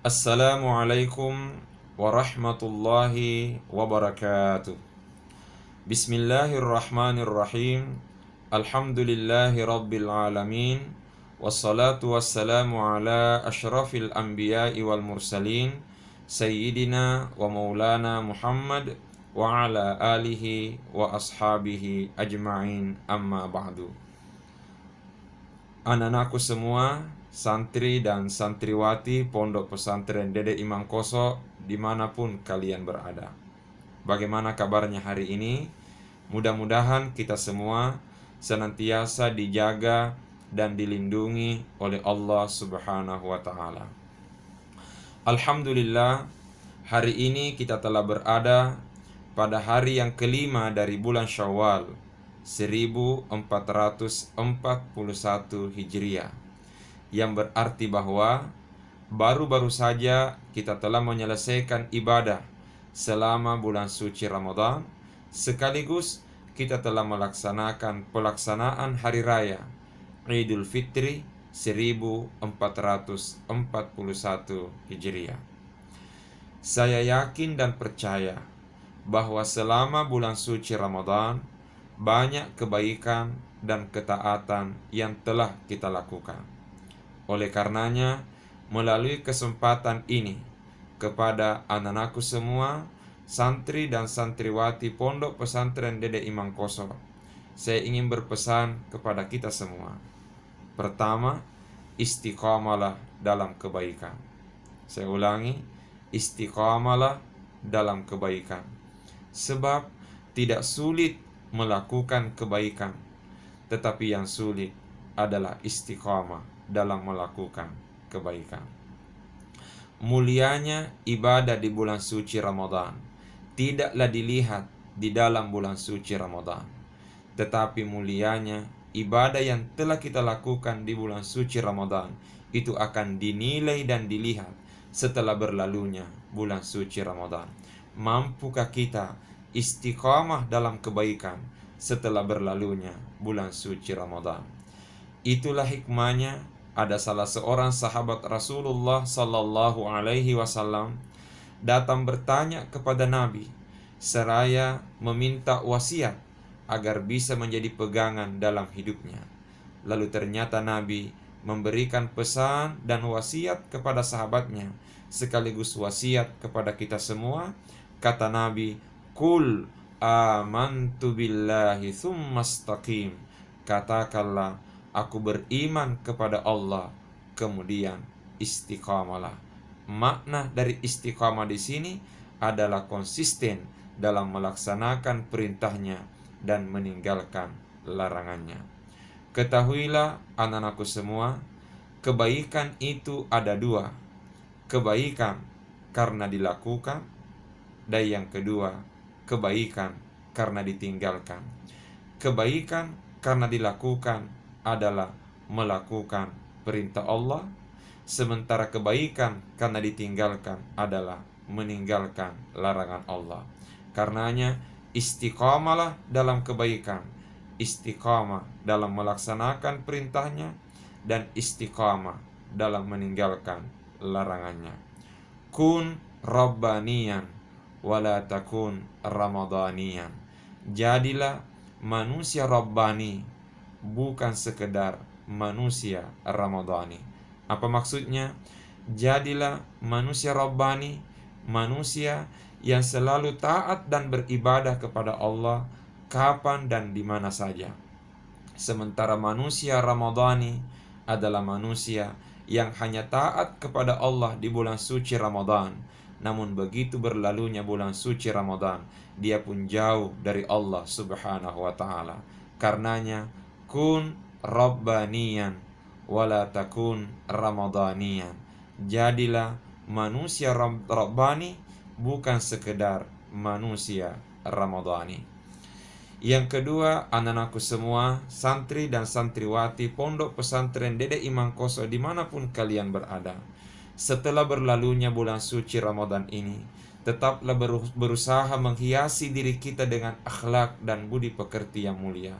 Assalamualaikum warahmatullahi wabarakatuh. Bismillahirrahmanirrahim. Alhamdulillahi rabbil alamin. Wassalatu wassalamu ala ashrafil anbiya'i wal mursalin, Sayyidina wa maulana Muhammad wa ala alihi wa ashabihi ajma'in, amma ba'du. Anak-anakku semua, santri dan santriwati Pondok Pesantren Dede Imam Koso dimanapun kalian berada. Bagaimana kabarnya hari ini? Mudah-mudahan kita semua senantiasa dijaga dan dilindungi oleh Allah Subhanahu wa Ta'ala. Alhamdulillah, hari ini kita telah berada pada hari yang kelima dari bulan Syawal 1441 Hijriah, yang berarti bahwa baru-baru saja kita telah menyelesaikan ibadah selama bulan suci Ramadan, sekaligus kita telah melaksanakan pelaksanaan hari raya Idul Fitri 1441 Hijriah. Saya yakin dan percaya bahwa selama bulan suci Ramadan banyak kebaikan dan ketaatan yang telah kita lakukan. Oleh karenanya, melalui kesempatan ini, kepada anak-anakku semua, santri dan santriwati Pondok Pesantren Dede Imam Koso, saya ingin berpesan kepada kita semua. Pertama, istiqamalah dalam kebaikan. Saya ulangi, istiqamalah dalam kebaikan. Sebab tidak sulit melakukan kebaikan, tetapi yang sulit adalah istiqamah dalam melakukan kebaikan. Mulianya ibadah di bulan suci Ramadan tidaklah dilihat di dalam bulan suci Ramadan, tetapi mulianya ibadah yang telah kita lakukan di bulan suci Ramadan itu akan dinilai dan dilihat setelah berlalunya bulan suci Ramadan. Mampukah kita istiqamah dalam kebaikan setelah berlalunya bulan suci Ramadan? Itulah hikmahnya ada salah seorang sahabat Rasulullah sallallahu alaihi wasallam datang bertanya kepada Nabi seraya meminta wasiat agar bisa menjadi pegangan dalam hidupnya. Lalu ternyata Nabi memberikan pesan dan wasiat kepada sahabatnya sekaligus wasiat kepada kita semua. Kata Nabi, "Qul amantu billahi tsumastaqim." Katakanlah, aku beriman kepada Allah, kemudian istiqamalah. Makna dari istiqamah di sini adalah konsisten dalam melaksanakan perintahnya dan meninggalkan larangannya. Ketahuilah anak-anakku semua, kebaikan itu ada dua. Kebaikan karena dilakukan, dan yang kedua, kebaikan karena ditinggalkan. Kebaikan karena dilakukan adalah melakukan perintah Allah, sementara kebaikan karena ditinggalkan adalah meninggalkan larangan Allah. Karenanya istiqamalah dalam kebaikan, istiqamah dalam melaksanakan perintahnya, dan istiqamah dalam meninggalkan larangannya. Kun rabbaniyan wala takun ramadaniyan. Jadilah manusia rabbani, bukan sekedar manusia ramadhani. Apa maksudnya? Jadilah manusia rabbani, manusia yang selalu taat dan beribadah kepada Allah kapan dan di mana saja. Sementara manusia ramadhani adalah manusia yang hanya taat kepada Allah di bulan suci Ramadan, namun begitu berlalunya bulan suci Ramadan, dia pun jauh dari Allah Subhanahu wa Ta'ala. Karenanya, kun rabbaniyan wala takun ramadaniyan. Jadilah manusia rabbani, bukan sekedar manusia ramadhani. Yang kedua, anak-anakku semua, santri dan santriwati Pondok Pesantren Dede Imam Koso dimanapun kalian berada, setelah berlalunya bulan suci Ramadan ini, tetaplah berusaha menghiasi diri kita dengan akhlak dan budi pekerti yang mulia.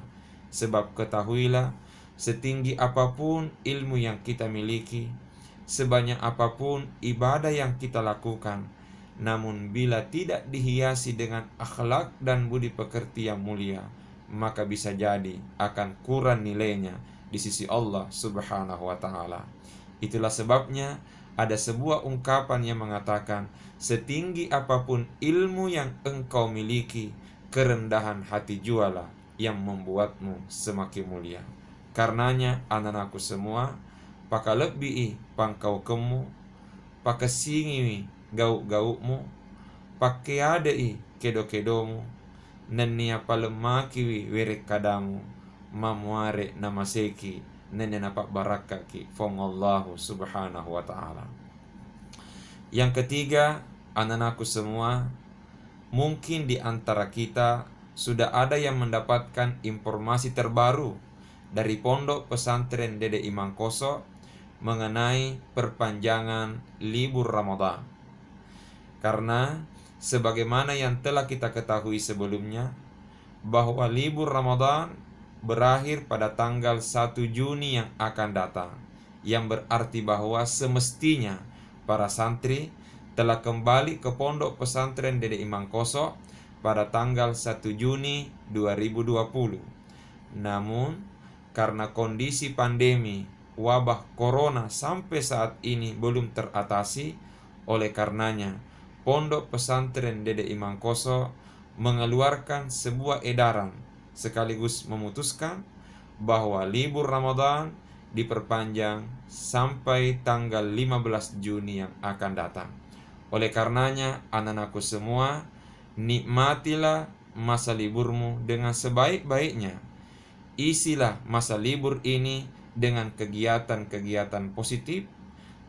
Sebab ketahuilah, setinggi apapun ilmu yang kita miliki, sebanyak apapun ibadah yang kita lakukan, namun bila tidak dihiasi dengan akhlak dan budi pekerti yang mulia, maka bisa jadi akan kurang nilainya di sisi Allah Subhanahu wa ta'ala. Itulah sebabnya ada sebuah ungkapan yang mengatakan, setinggi apapun ilmu yang engkau miliki, kerendahan hati jualah yang membuatmu semakin mulia. Karenanya anak-anakku semua, paka lebih pangkau kemu, paka singi gauk-gaukmu, pakai adai kedo-kedomu, nenia palemaki werek kadamu, mamuare namaseki, nene napak barakaki fongallahu subhanahu wa ta'ala. Yang ketiga, anak-anakku semua, mungkin di antara kita sudah ada yang mendapatkan informasi terbaru dari Pondok Pesantren Dede Imam Koso mengenai perpanjangan libur Ramadan. Karena sebagaimana yang telah kita ketahui sebelumnya, bahwa libur Ramadan berakhir pada tanggal 1 Juni yang akan datang, yang berarti bahwa semestinya para santri telah kembali ke Pondok Pesantren Dede Imam Koso pada tanggal 1 Juni 2020. Namun karena kondisi pandemi wabah corona sampai saat ini belum teratasi, oleh karenanya Pondok Pesantren Dede Imam Koso mengeluarkan sebuah edaran sekaligus memutuskan bahwa libur Ramadan diperpanjang sampai tanggal 15 Juni yang akan datang. Oleh karenanya anak-anakku semua, nikmatilah masa liburmu dengan sebaik-baiknya. Isilah masa libur ini dengan kegiatan-kegiatan positif.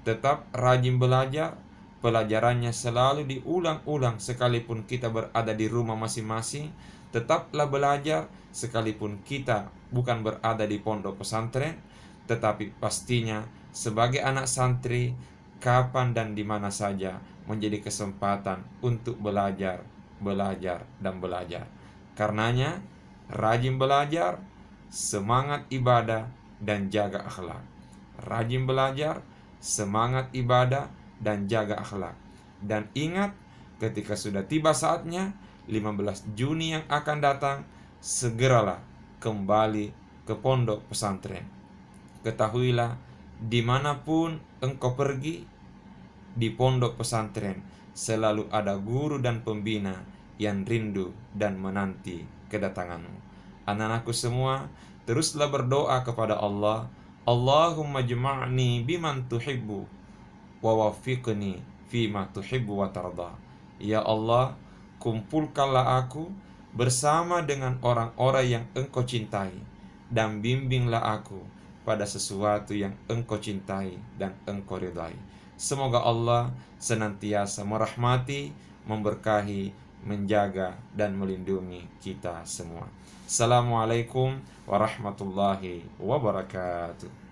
Tetap rajin belajar. Pelajarannya selalu diulang-ulang sekalipun kita berada di rumah masing-masing. Tetaplah belajar sekalipun kita bukan berada di pondok pesantren. Tetapi pastinya sebagai anak santri, kapan dan di mana saja menjadi kesempatan untuk belajar, dan belajar. Karenanya rajin belajar, semangat ibadah, dan jaga akhlak. Rajin belajar, semangat ibadah, dan jaga akhlak. Dan ingat, ketika sudah tiba saatnya 15 Juni yang akan datang, segeralah kembali ke pondok pesantren. Ketahuilah, dimanapun engkau pergi, di pondok pesantren selalu ada guru dan pembina yang rindu dan menanti kedatanganmu. Anak-anakku semua, teruslah berdoa kepada Allah. Allahumma jma'ni biman tuhibbu wa wafiqni fima tuhibbu wa tarda. Ya Allah, kumpulkanlah aku bersama dengan orang-orang yang engkau cintai, dan bimbinglah aku pada sesuatu yang engkau cintai dan engkau ridai. Semoga Allah senantiasa merahmati, memberkahi, menjaga, dan melindungi kita semua. Assalamualaikum warahmatullahi wabarakatuh.